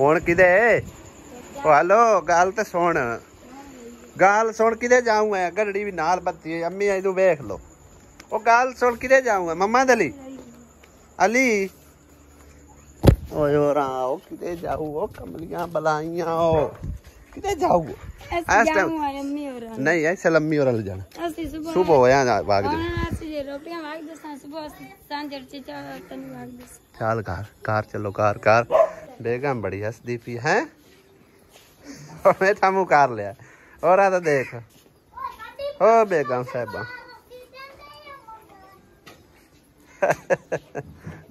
ਹੁਣ ਕਿਦੇ हेलो गल तो सुन किदे जाऊँ गड्डी भी नाल बत्ती अम्मी तू वेख लो वो गल सुन किदे जाऊँ मम्मा दली अली ओ किदे जाऊँ कमलियां बलाइयां किदे जाऊँ नहीं ऐसे लम्मी और जाना सुबह होया भाग चल कार चलो कार बेगम बड़ी हंसदी पी है मैं थामू कार लिया और आ तो देख ओ बेगम साहबा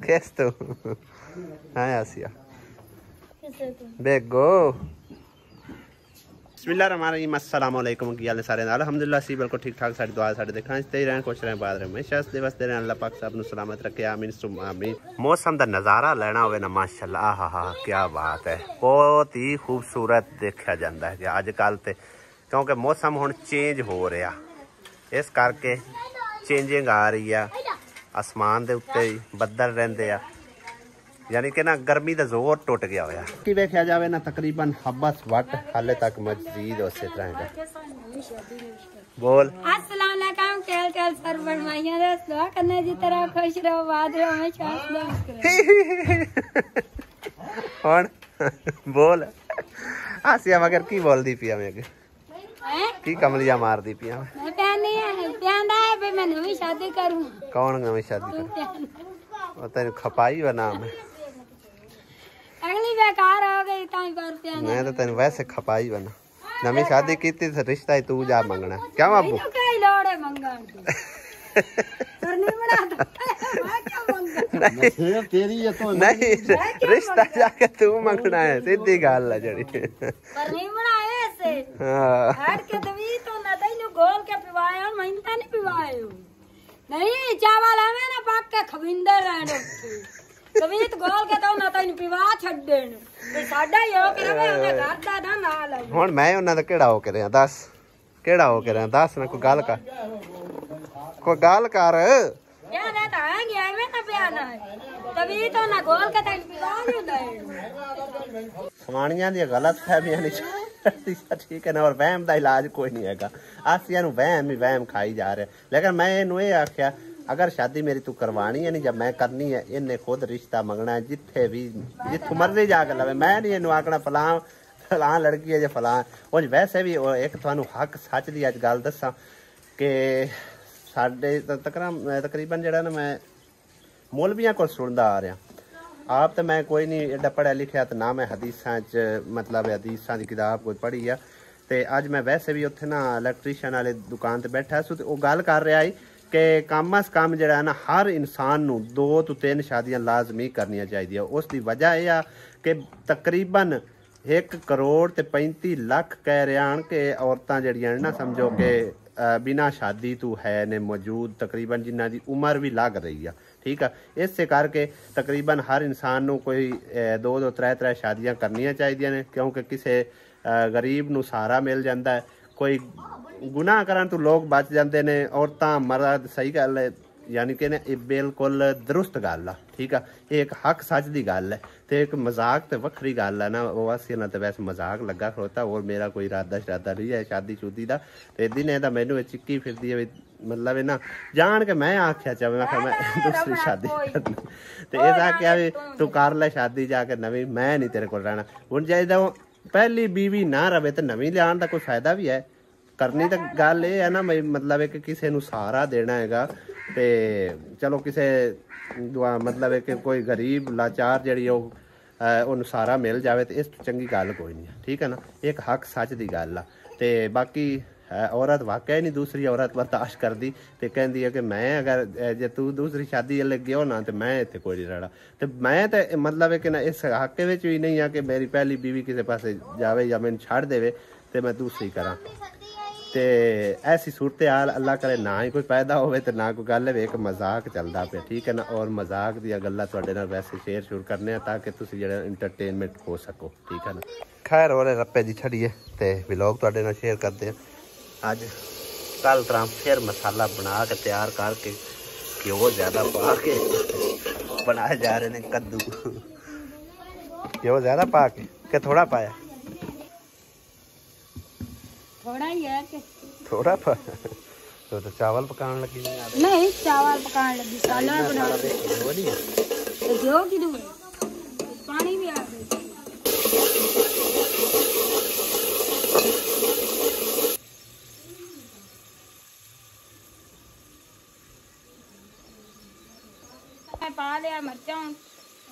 किस तू हाँ आसिया बेगो बिस्मिल्लाहिर्रहमानिर्रहीम अस्सलाम वालेकुम की हाल है सारे अल्हम्दुलिल्लाह सी बिल्कुल ठीक ठाक सारी दुआ साडे देखना इस्ते रहन खुश रहें बाद रहे हमेशा हंसदे वसदे रहन अल्लाह पाक सब नु सलामत रखे आमीन सुम आमीन। मौसम दा नज़ारा लेना होवे ना माशाअल्लाह आहा हा क्या बात है बहुत ही खूबसूरत देखा जाता है अजकल ते क्योंकि मौसम हुण चेंज हो रहा इस करके चेंजिंग आ रही है आसमान दे उत्ते बदल रहिंदे आ यानी कि ना गर्मी का जोर टुट गया होया कि वेख्या जाए ना तकरीबन हब्बस वट हाले तक मजीद उसी तरह है बोल अस्सलाम वालेकुम केल सरवर माइया रे दुआ करने जी तरह खुश रहो बाद रहो हमेशा हुन बोल आसिया मगर की बोलदी पिया मैं की कमलिया मारदी पिया मैं पहनी है प्यांदा है भाई मैं नवी शादी करूं कौन नवी शादी कर ओ तेरे खपाई व नाम है अगली बेकार हो गई ताई पर प्यांदा मैं तो तेरे वैसे खपाई बना नवी शादी की थी रिश्ता ही तू जा मंगना क्या बाबू कई लोड़े मंगन करनी बना दो मैं क्या मंगना नहीं तेरी ये तो नहीं रिश्ता जाके तू मंगना है सीधी गल है जड़ी करनी बनाए ऐसे हां हट के दवी तो ना तैनू गोल के पिवाए और महीना नहीं पिवाए नहीं चावल हमें ना पक के खविंदर रहने कभी तो गोल के तो ना तैनू पिवा छड़ देन ते साडा ही हो के रवे ओने घर दा ना नाल आई हुन मैं उन्हां दा केड़ा हो के रहा दस केड़ा हो के रहा दस ना कोई गल कर क्या ना ताएंगे हमें ना प्याना है तभी तो ना गोल के तैनू पिवा नहीं दे समानियां दी गलत फहमियां नहीं ठीक है ना और वहम का इलाज कोई नहीं है आसिया नूं वहम ही वहम खाई जा रहे लेकिन मैं इनू ये आख्या अगर शादी मेरी तू करवानी है नहीं जब मैं करनी है इन्हें खुद रिश्ता मंगना है जिथे भी जिथों मर्जी जाके लवे मैं नहीं इनू आखना फलां लड़की है जे फलां उंज वैसे भी एक तुहानू हक सच दी अज गल दसां कि साडे तकरीबन जिहड़ा ना मैं मौलवियां कोल सुनदा आ रहा आप तो मैं कोई नहीं एडा पढ़िया लिखिया तो ना मैं हदीसां च मतलब हदीसां की किताब कोई पढ़ी है तो अज मैं वैसे भी उत्थे ना इलैक्ट्रीशियन वाले दुकान ते बैठा सो तो गल कर रहा है कि कम अज कम जिहड़ा ना हर इंसान नूं 2 तो 3 शादियां लाजमी करनियां चाहिए उसकी वजह यह कि तकरीबन 1 करोड़ ते 35 लाख कह रहे हैं कि औरतां जिहड़ियां ना समझो कि बिना शादी तो है ने मौजूद तकरीबन जिन्हां दी उम्र भी लग रही है ठीक है इस करके तकरीबन हर इंसान नूं कोई 2 3 शादियां करनियां चाहिए ने क्योंकि किसी गरीब नूं सहारा मिल जाता है कोई गुनाह करन तो लोग बच जाते ने औरतां मर्द सही गल है यानी कि बिल्कुल दुरुस्त गल है ठीक है एक हक सच की गल है तो एक मजाक तो वक्री गल है ना वो असी ना तो वैसे मजाक लगा खड़ोता और मेरा कोई इरादा शरादा नहीं है शादी शुदी का तो दिन तो मैनू चिक्की फिरती है मतलब है ना जान के मैं आख्या चाहे मैं दूसरी शादी करनी तो इस आख्या भी तू कर ले शादी जाके नवी मैं नहीं तेरे को रहना हुण चाहिए पहली बीवी ना रवे तो नवी लियान का कोई फायदा भी है करनी तो गल ये है ना मतलब है कि किसी नूं सहारा देना हैगा ते चलो किसी मतलब है कि कोई गरीब लाचार जिहड़ी ओनूं सहारा मिल जाए तो इस चंगी गल कोई नहीं है ठीक है ना एक हक सच की गल आ ते बाकी औरत वाकई नहीं दूसरी औरत बर्दाश्त करती तो कहती है कि मैं अगर जे तू दूसरी शादी लगे हो ना तो मैं इतने कोई नहीं रहना तो मैं तो मतलब है कि ना इस हक भी नहीं है कि मेरी पहली बीवी किसी पास जाए या मैंने छड़ देवे तो मैं दूसरी करा तो ऐसी सूरत हाल अल्लाह करे ना ही कोई पैदा हो तो ना कोई गल है एक मजाक चलता पे ठीक है ना और मजाक दी गल्लां तुहाडे नाल वैसे शेयर शुरू करने ताकि तुसीं जेहड़ा इंटरटेनमेंट हो सको ठीक है ना खैर और रप्पे दी छड़िए तो व्लॉग तुहाडे नाल शेयर करते हैं अज कल तरह फिर मसाला बना के तैयार करके घ्यो ज़्यादा पा के बनाए जा रहे हैं कद्दू घ्यो ज्यादा पा के थोड़ा पाया? थोड़ा ही है कि थोड़ा पा तो चावल पकाने लगी नहीं, चावल पकाने लगी, साला बना तो घ्यो की दूर पानी भी आ गई। पा लिया मिर्चा,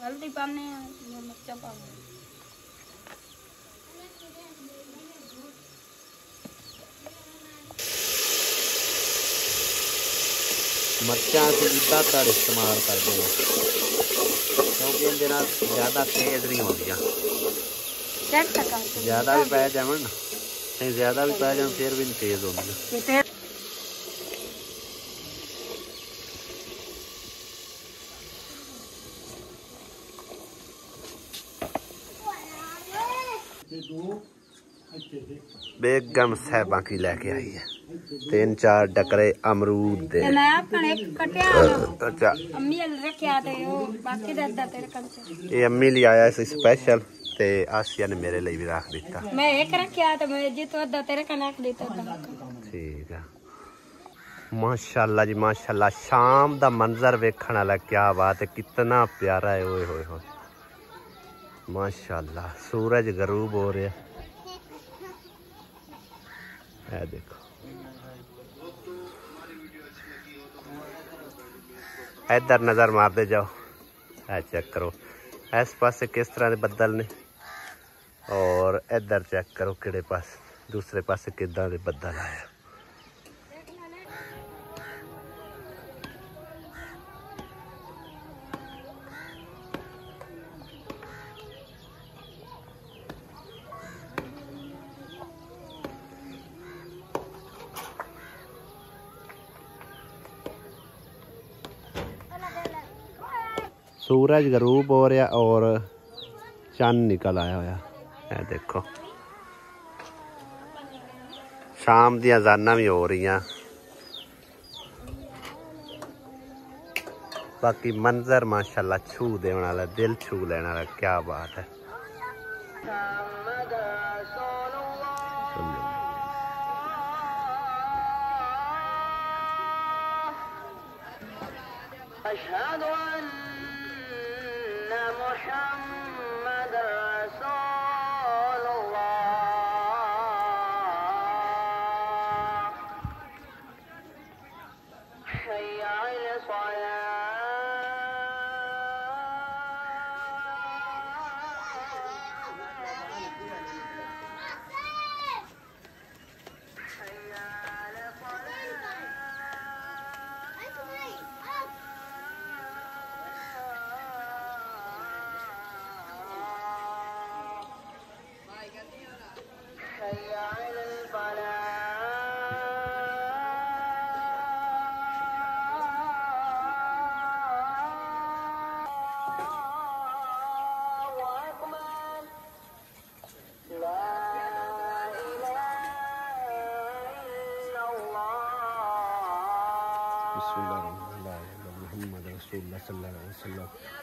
हल्दी पाने मिर्चा पा मिर्चा से ज़्यादातर इस्तेमाल करते हैं क्योंकि इनके नाल ज़्यादा तेज नहीं होंदियां। ज़्यादा भी पै जावन नहीं, ज़्यादा भी पै जावन फिर भी नहीं तेज होंदियां। बेगम साहबा की लेके आई है 3-4 डकरे अमरूद दे। अच्छा ये अम्मी ले आया इस स्पेशल ते आसिया ने मेरे लिए भी रख दिता। मैं एक रखया तो मैं जी तो अद्धा तेरे का रख देता था। ठीक है माशाल्लाह जी माशाल्लाह। शाम दा मंजर वेखण वाला क्या बात है, कितना प्यारा है। ओए होए होए माशाल्लाह। सूरज गरूब हो रहा है देखो। इधर नजर मारते जाओ, चेक करो इस पासे किस तरह के बदल ने और इधर चेक करो किड़े पास दूसरे पासे किदां दे बदल आया। सूरज गरूब हो रहा और चंद निकल आया होया है देखो। शाम दी अज़ानां भी हो रही। बाकी मंजर माशाल्लाह छू देने वाला, दिल छू लेने वाला, क्या बात है।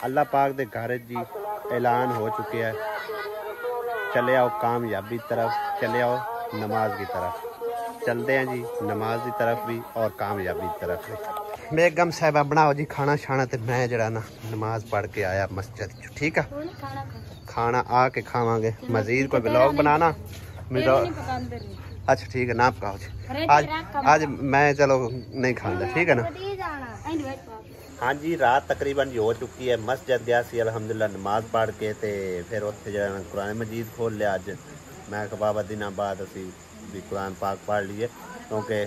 अल्लाह पाक दे घर जी ऐलान हो चुके हैं, चले आओ कामयाबी तरफ, चले आओ नमाज की तरफ। चलते हैं जी नमाज की तरफ भी और कामयाबी की तरफ भी। बेगम साहिबा बनाओ जी खाना शाना, तो मैं जरा ना नमाज पढ़ के आया मस्जिद। ठीक है खाना आके खावांगे। मजीद कोई ब्लॉग बनाना अच्छा ठीक है ना पकाओ जी। आज मैं चलो नहीं खाऊंगा, ठीक है ना। हाँ जी रात तकरीबन हो चुकी है। मस्जिद गया सी अलहमदुलिल्लाह नमाज पढ़ के ते फिर उत्थे जो कुरान मजीद खोल लिया। अज मैं बाबा दिनों बाद असी भी कुरान पाक पढ़ लीए क्योंकि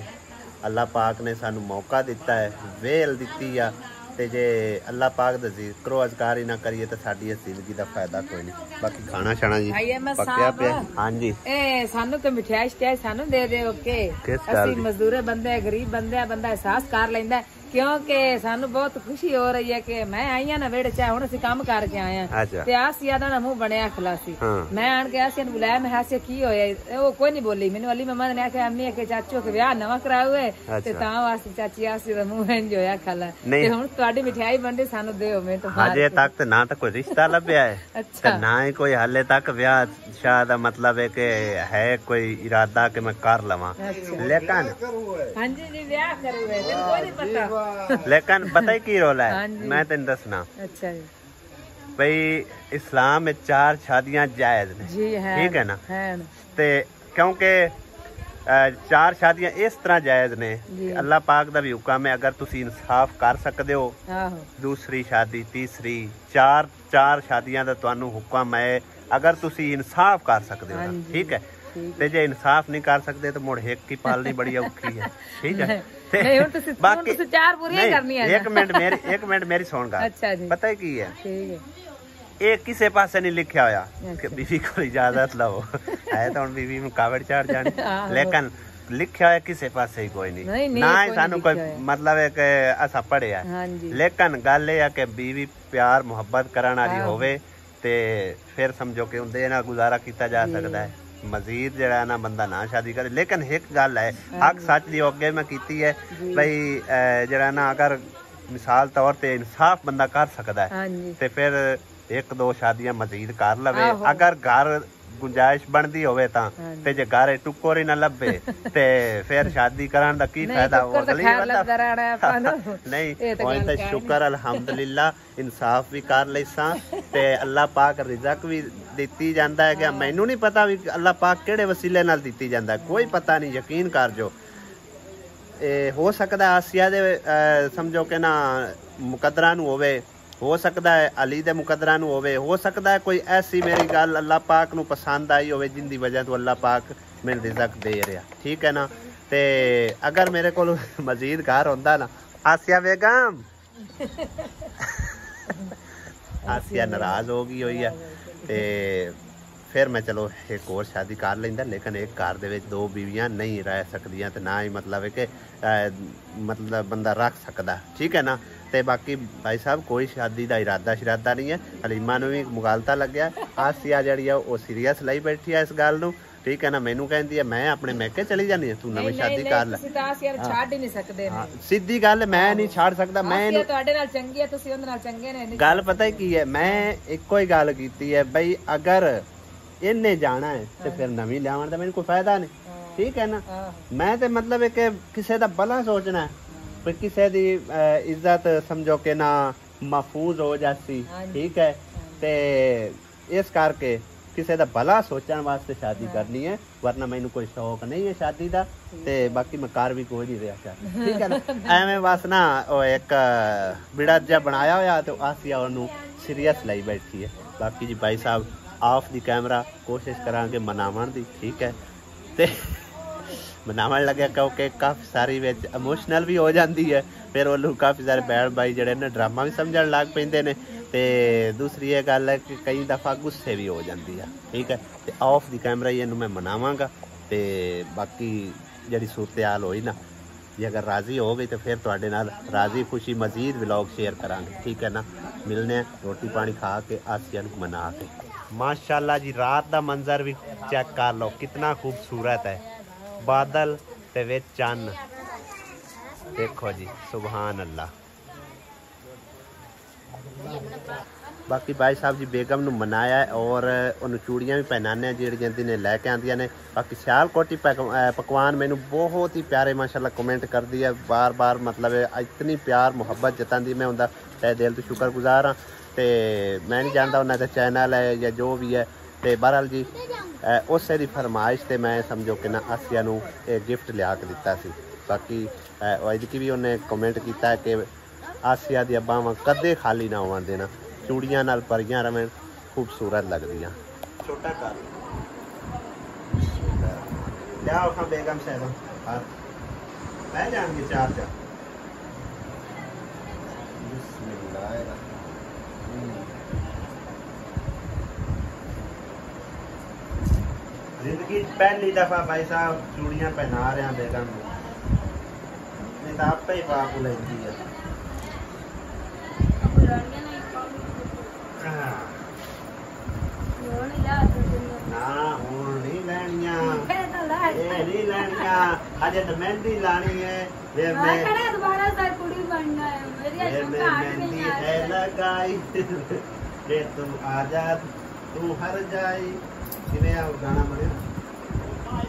अल्लाह पाक ने सानू मौका दिता है, वेल दी आ। ते जे अल्लाह पाक दा जिक्र अज़कार ही ना करिए तो साडी इस जिंदगी दा फायदा कोई नहीं। बाकी खाना शाना जी पक्या पे। हाँ जी ए सानू तो मिठाई शिठाई सानू दे दे। ओके असि मजदूर बंदे गरीब बंदे बंदा एहसास कर लेंदा क्योंकि सानू बहुत खुशी हो रही है कि मैं आई ना वेड़े चाहे हुण असीं काम करके आए हैं ते आसिया दा ना मुंह बनया खलासी मैं आण के आसिया नु बुलाया मैं आसिया की होया ओ कोई नहीं बोली मैनू अली मम्मा ने आख्या अम्मी के चाचू के ब्याह नवा कराया हुए ते तां वास्ते चाची आसिया दा मुंह इंज होया खला ते हुण तुहाडी मिठाई बनदी सानू दिओ मैं तो अजे तक ते ना तो कोई रिश्ता लभ्या है ते ना ही कोई हाले तक ब्याह शाह दा मतलब है कि है कोई इरादा कि मैं कर लवां लेकिन हां जी ब्याह करूंगा तेन कोई नहीं पता लेकिन पता ही की रोला है मैं तेन दसना अच्छा जी भाई इस्लाम में 4 शादियां जायज ने जी है ठीक है ना है ते क्योंकि 4 शादियां इस तरह जायज ने अल्लाह पाक दा भी हुक्म है अगर तुसी इंसाफ कर सकदे हो दूसरी शादी तीसरी चार शादियां दा तुहानू हुक्म है अगर तुसी इंसाफ कर सकदे हो ठीक है ते जे इंसाफ नहीं कर सकते तो मुड़ एक की पालनी बड़ी औखी है ठीक है बाकी चार पूरी करनी है एक मिनट मेरी सुन गा अच्छा जी पता है की है ठीक है ਇਹ ਕਿਸੇ ਪਾਸੇ ਨਹੀਂ ਲਿਖਿਆ ਹੋਇਆ ਕਿ ਬੀਵੀ ਕੋਲ ਇਜਾਜ਼ਤ ਲਓ ਹੈ ਤਾਂ ਹੁਣ ਬੀਵੀ ਨੂੰ ਕਾਵੜ ਚੜ ਜਾਣੀ ਲੇਕਿਨ ਲਿਖਿਆ ਹੋਇਆ ਕਿਸੇ ਪਾਸੇ ਹੀ ਕੋਈ ਨਹੀਂ ਨਾ ਹੀ ਸਾਨੂੰ ਕੋਈ ਮਤਲਬ ਹੈ ਕਿ ਅਸਾਂ ਪੜਿਆ ਲੇਕਿਨ ਗੱਲ ਇਹ ਆ ਕਿ ਬੀਵੀ ਪਿਆਰ ਮੁਹੱਬਤ ਕਰਨ ਵਾਲੀ ਹੋਵੇ ਤੇ ਫਿਰ ਸਮਝੋ ਕਿ ਉਹਦੇ ਨਾਲ ਗੁਜ਼ਾਰਾ ਕੀਤਾ ਜਾ ਸਕਦਾ ਹੈ मजीद जरा ना बंदा ना शादी करे लेकिन एक गल है हक सच दी अगे मैं कीती है भाई जरा ना अगर मिसाल तौर ते इंसाफ बंदा कर सकदा है ते फिर 1-2 शादियां मजीद कर लवे अगर घर गुंजाइश बनदी होवे तां ते जे घर टुक्कर ही ना लभे ते फिर शादी करन दा की फायदा हो अगली नहीं होय ते शुक्र अल्हम्दुलिल्लाह इंसाफ भी कर लैसां ते अल्लाह पाक रिज़क भी दित्ती जांदा है कि मैनू नहीं पता भी अल्लाह पाक केड़े वसीले नाल दित्ती जांदा है कोई पता नहीं यकीन कर जो हो सकदा आसिया दे समझो कि ना मुकद्दरा नू होवे हो सकता है अली दे मुकद्दरा नू होवे हो सकता है कोई ऐसी मेरी गल अल्लाह पाक नू पसंद आई होवे जिंदी वजह तो अल्लाह पाक मैनू रिज़क दे रहा ठीक है ना ते अगर मेरे को मजीद घर होंदा ना आसिया बेगम आसिया नाराज हो गई हुई है ते फिर मैं चलो एक और शादी कर लेंदा लेकिन एक घर दे विच 2 बीवियां नहीं रह सकदियां ते ना ही मतलब है कि मतलब बंदा रख सकदा ठीक है ना ते बाकी भाई साहब कोई शादी का इरादा शिरादा नहीं है हलीमा नू भी मुगालता लग्या आसिया जड़ी है वो सीरियस लई बैठी है इस गल नू ठीक है ना मैनू कहती है मैं अपने मैके चली जानी है तू नवी शादी कर ले छाड़ ही नहीं सकदे सीधी गल मैं नहीं छाड़ सकदा मैं तुहाडे नाल चंगी है तुसी उहदे नाल चंगे ने गल पता है की है मैं इक्को ही गल कीती है भाई अगर इन्ने जाना है तो फिर नवी लियावन दा मैनू कोई फायदा नहीं ठीक है ना मैं तो मतलब है कि किसी दा भला सोचना है फिर किसी दी इज्जत समझो कि ना महफूज हो जाती ठीक है ते इस करके किसी दा भला सोचने वास्ते शादी करनी है वरना मैनू कोई शौक नहीं है शादी दा ते बाकी मैं कार भी कोई नहीं रहा ठीक है ना एवें बस ना ओ एक बिड़ा जा बनाया होया तो आसिया ओनू सीरियस लाई बैठी है बाकी जी भाई साहब ऑफ दी कैमरा कोशिश करांगे मनावन दी ठीक है ते मनावन लगे क्योंकि काफ़ी सारी विच इमोशनल भी हो जाती है फिर वो काफ़ी सारे बैन भाई जड़े ने ड्रामा भी समझण लग पैंदे ने ते दूसरी ये गल है कि कई दफ़ा गुस्से भी हो जाती है ठीक है ते ऑफ दी कैमरा ही इनू मैं मनावांगा ते बाकी जिहड़ी सूरत हाल होई ना जे अगर राज़ी हो गई तो फिर तुहाडे नाल राज़ी खुशी मजीद व्लॉग शेयर करांगे ठीक है ना मिलने रोटी पानी खा के आसिया नू मना के माशाल्लाह जी रात दा मंजर भी चेक कर लो कितना खूबसूरत है बादल ते विच चन्न देखो जी सुभान अल्लाह बाकी भाई साहब जी बेगम नू मनाया है और उन्होंने चूड़ियाँ भी पहनाने जिहड़ियां ने लैके आंदियां ने बाकी सियालकोटी पकवान मैनू बहुत ही प्यारे माशाल्लाह कमेंट कर दी है बार बार मतलब इतनी प्यार मुहब्बत जतांदी मैं उनका तहे दिल तो शुक्रगुजार हाँ तो मैं नहीं जानता उन्होंने चैनल है या जो भी है तो बहरहाल जी उस दी फरमाइश से मैं समझो कि ना आसिया नू गिफ्ट लिया के दिता सी बाकी अजकी भी उन्हें कमेंट किया कि आसिया दी बावां कदे खाली ना होवन देना चूड़ियां नाल परियां रवें खूबसूरत लगदियां छोटा कर लियाओ खां बेगम साहब लै जाएंगे चार चार जिंदगी पहली दफा भाई साहब चूड़ियां पहना रहे हैं बेगम नहीं ਤਾਂ ਆਪੇ ਹੀ ਪਾਪ ਲੈਂਦੀ ਹੈ। ਨਾ ਹੁਣ ਨਹੀਂ ਲੈਣੀਆਂ, ਇਹ ਨਹੀਂ ਲੈਣੀਆਂ, ਅਜੇ ਤਾਂ ਮਹਿੰਦੀ ਲਾਣੀ ਹੈ। ਵੇ ਮੈਂ ਕੁੜੀ ਬਣਨਾ ਹੈ ਮਹਿੰਦੀ ਹੈ ਲਗਾਈ ਜੇ ਤੂੰ ਆਜ਼ਾਦ ਤੂੰ ਹਰ ਜਾਈ। ਕਿਵੇਂ ਆ ਗਾਣਾ ਬਣਿਆ?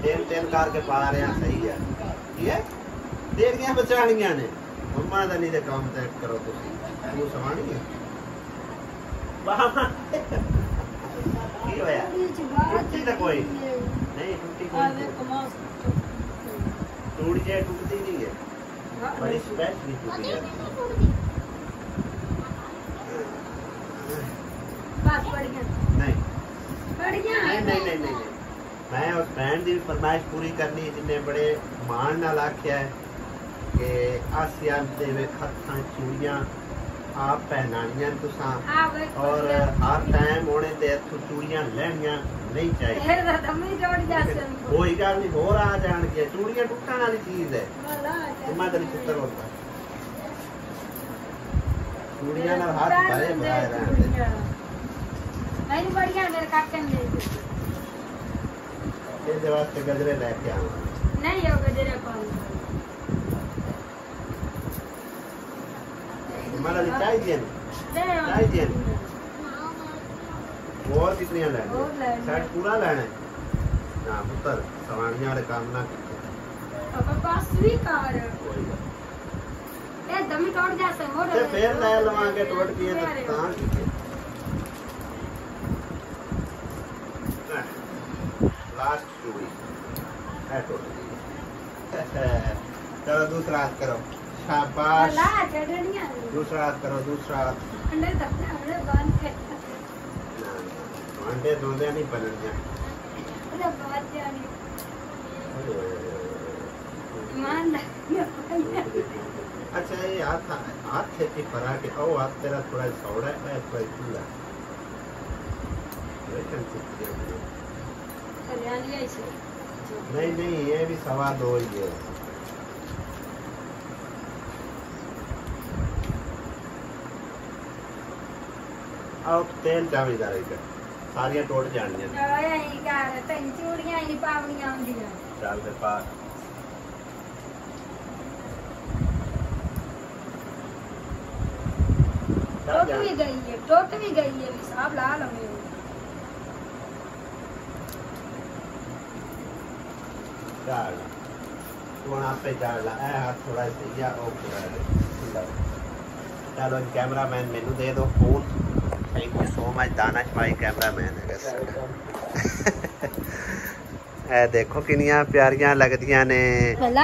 ਤਿੰਨ ਕਰਕੇ ਪਾ ਰਿਹਾ ਸਹੀ ਹੈ। ਕੀ ਹੈ? ਦੇਣੀਆਂ ਬਚਾਣੀਆਂ ਨੇ ਮੰਮਾ ਦਾ ਨਹੀਂ ਤੇ ਕੰਮ ਤੇ ਕਰੋ ਤੁਸੀਂ। ਤੂੰ ਸਵਾਣੀ ਹੈ ਕੀ ਹੋਇਆ? ਟੁੱਟੀ ਤਾਂ ਕੋਈ ਨਹੀਂ, ਟੁੱਟੀ ਕੋਈ ਟੁੱਟ ਜਾਏ ਟੁੱਟਦੀ ਨਹੀਂ ਹੈ, ਬੜੀ ਸਪੈਸ਼ਲੀ ਟੁੱਟੀ ਹੈ। नहीं मैं उस भैन की फरमाइश पूरी करनी जिन्हें बड़े मान नाल आख्या है कि आसिया दे हत्थां चूड़ियां आप पहनानियां तुसां और हर टाइम होने ते इत्थों चूड़ियां लैनियां नहीं चाहिए। कोई गल नहीं, होर आ जाणगे। चूड़ियां टुटण वाली चीज है। मैं तेरी पुत्तर होता चूड़ियां नाल हाथ भरे भराए रहंदे। ਇਹਦੇ ਵਾਸਤੇ ਗਜਰੇ ਲੈ ਕੇ ਆਵਾਂ। ਨਹੀਂ ਉਹ ਗਜਰੇ ਪਾਉਂ ਮਾਲਾ ਦੀ ਚਾਹੀਦੀ ਨੇ, ਚਾਹੀਦੀ ਨੇ। ਹੋਰ ਕਿਤਨੀਆਂ ਲੈਣੀਆਂ? ਸੈਟ ਪੂਰਾ ਲੈਣਾ ਹੈ ਨਾ ਪੁੱਤਰ, ਸਵਾਣੀਆਂ ਵਾਲੇ ਕੰਮ ਨਾ ਕੀਤੇ। ਪਾਪਾ ਪਾਸ ਵੀ ਕਰ ਇਹ ਦਮੀ ਟੁੱਟ ਜਾਸੇ ਮੋੜ ਤੇ ਫੇਰ ਲੈ ਲਵਾਂਗੇ। ਟੁੱਟ ਗਈ ਤਾਂ ਕੀਤੇ लास्ट चूड़ी है टूट गई। चलो दूसरा हाथ करो, शाबाश। दूसरा हाथ करो, दूसरा हाथ। अंडे दोंदे नहीं बननिया। अच्छा ये हाथ खेती फरा के ओ हाथ तेरा थोड़ा सौड़ा है, थोड़ा खुला नहीं नहीं, ये भी 2.25 ही है। अब तेल चाहिए रहेगा, सारियां टूट जानियां। चल दे पास टूट भी गई है, टूट भी गई है। हिसाब ला लो मेरे चाल तू आपे चाल ला। हाथ थोड़ा सही है ओ पूरा। चलो कैमरामैन मेनू दे दो phone. Thank you so much Danish भाई कैमरामैन है। ए देखो किनिया प्यारियां लगदियां ने।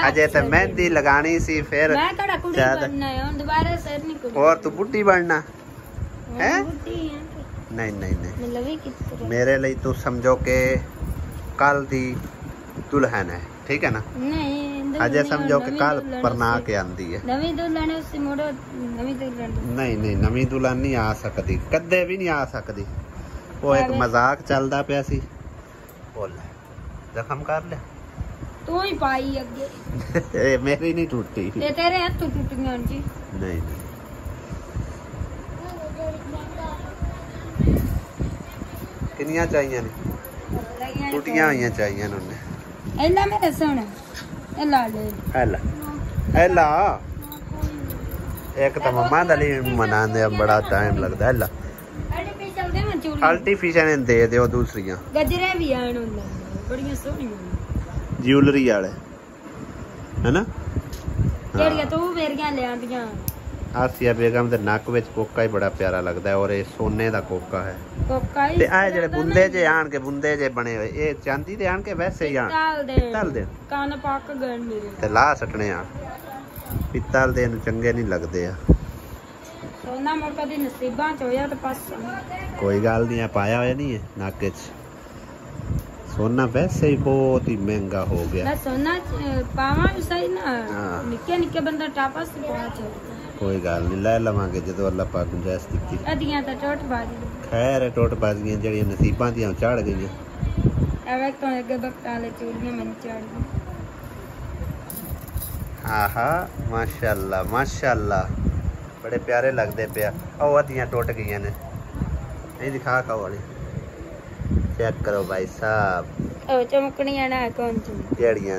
अजे तो मेहंदी लगानी सी, फिर मैं कड़ा कुड़ी बनना है और दोबारा सिर नहीं कुड़ी। और तू बुड्ढी बनना है? नहीं नहीं नहीं, मेरे लिए तू समझो के कल दी दुल्हन है, ठीक है ना? नहीं अजय समझो कि कल परना के आंदी है। नवी दुल्हन उससे मोड़ो, नवी दुल्हन नहीं नहीं, नवी दुल्हन नहीं आ सकती, कदे भी नहीं आ सकती। वो एक मजाक चलता पिया सी। बोल जख्म कर ले तू ही पाई अगे। मेरी नहीं टूटी, ये तेरे हाथ टूट गए जी। नहीं नहीं किनिया चाहिए ने? टूटियां हुई चाहिए उन्हें। एला मेरे सोना एला ले एला एला एक तो मम्मा दली मनाने बड़ा टाइम लगता है। एला आर्टिफिशियल दे दो दूसरियां। गजरे भी आन हुंदे बड़ियां सोहणियां ज्वेलरी वाले है ना? जेड़ियां तू मेरियां ले आंदियां। आसिया बेगम दे नक विच कोका ही बड़ा प्यारा लगता है और ये सोने दा कोका है। कोका ही ते आ जेड़े बुंदे जे आन के बुंदे जे बने हुए ये चांदी दे आन के वैसे ही आन पित्तल दे कान पाक गए मेरे ते ला सटने आ पित्तल दे नु चंगे नहीं लगदे आ। सोना मोर कदी नसीबां च होया ते पास कोई गल नहीं है, पाया होया नहीं है नक च। सोना वैसे ही बहुत ही महंगा हो गया। ना सोना पावा भी सही ना, निक्के निक्के बंदा टापा से पहुंच। कोई गल नहीं, ले लवांगे जो अल्लाह पाक गुंजाइश दी। अदियां तो टोट बाजी खैर है, टोट बाजियां जड़ियां नसीबां दियां चढ़ गईयां। एवे तो अगे बक्का ले चूड़ियां मैंने चढ़ गई। आहा माशाल्लाह माशाल्लाह बड़े प्यारे लगते पे। अद्धियां टुट गई ने, नहीं दिखा खाओ वाली चेक करो भाई साहब। चमकनियां ना कौन सी केड़ियां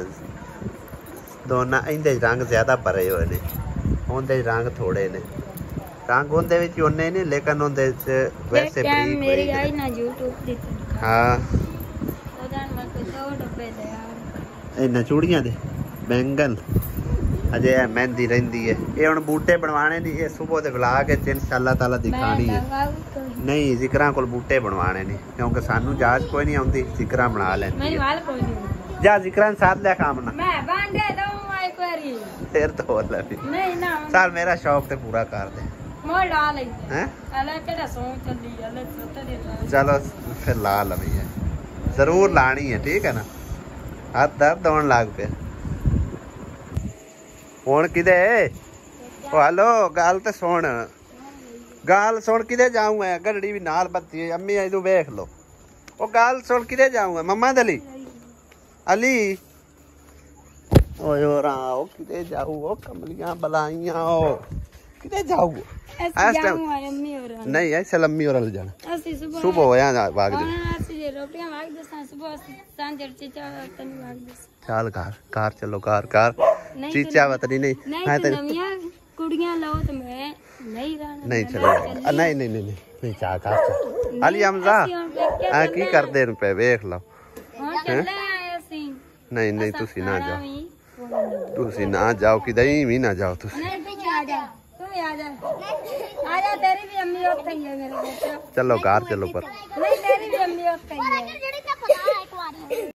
दोना इंदे रंग ज्यादा भरे हुए ने, उनदे रंग थोड़े ने। रंग उनदे विच उन्ने नहीं लेकिन उनदे वैसे बरीक मेरी आई ना YouTube दी। हां ओदान मत दो डब्बे दे यार। इन्ना चूड़ियां दे बैंगल अजे मेहंदी रही है। ये हुण बूटे बनवाने नहीं, ये सुबह ते बुला के इंशाअल्लाह ताला दिखानी है। नहीं जिकरा कोल बूटे बनवाने नहीं क्योंकि सानू जाच कोई नहीं आउंदी, जिकरा बना लेंदी है। जा जिकरा साथ ले काम ना मैं बांधे दऊं एक बारी फिर तो हो ले नहीं ना चल मेरा शौक ते पूरा कर दे। मोड़ डाल हैं अले केड़ा सोच चली अले सोते दे। चलो फिर ला लवी है, जरूर लानी है ठीक है ना। हाथ दर्द होने लग पे हुण किदे हेलो गल ते सुन, गल सुन किदे जाऊं है गड्डी भी नाल बत्ती है। अम्मी इदू वेख लो ओ गल सुन किदे जाऊं है मम्मा दली अली ओए ओ राओ किदे जाऊं ओ कमलियां बलाइयां ओ किदे जाऊं अम्मी और नहीं ऐसे लम्मी और ले जाना असि सुबह होया भाग दे असि रोटियां भाग दे सुबह सांझ चीचा तन भाग दे। चल कार चलो कार चीचा वतनी नहीं मैं तो नमियां कुड़ियां लो तो मैं नहीं रहना नहीं चलो नहीं चाह कार अली हमजा आ की कर दे पे देख लो। नहीं तुसी ना जाओ, तुसी ना जाओ कि दई भी ना जाओ तुसी। आजा तेरी भी अम्मी ओथे ही है मेरे बेटा। चलो कार चलो पर नहीं तेरी भी अम्मी ओथे ही है।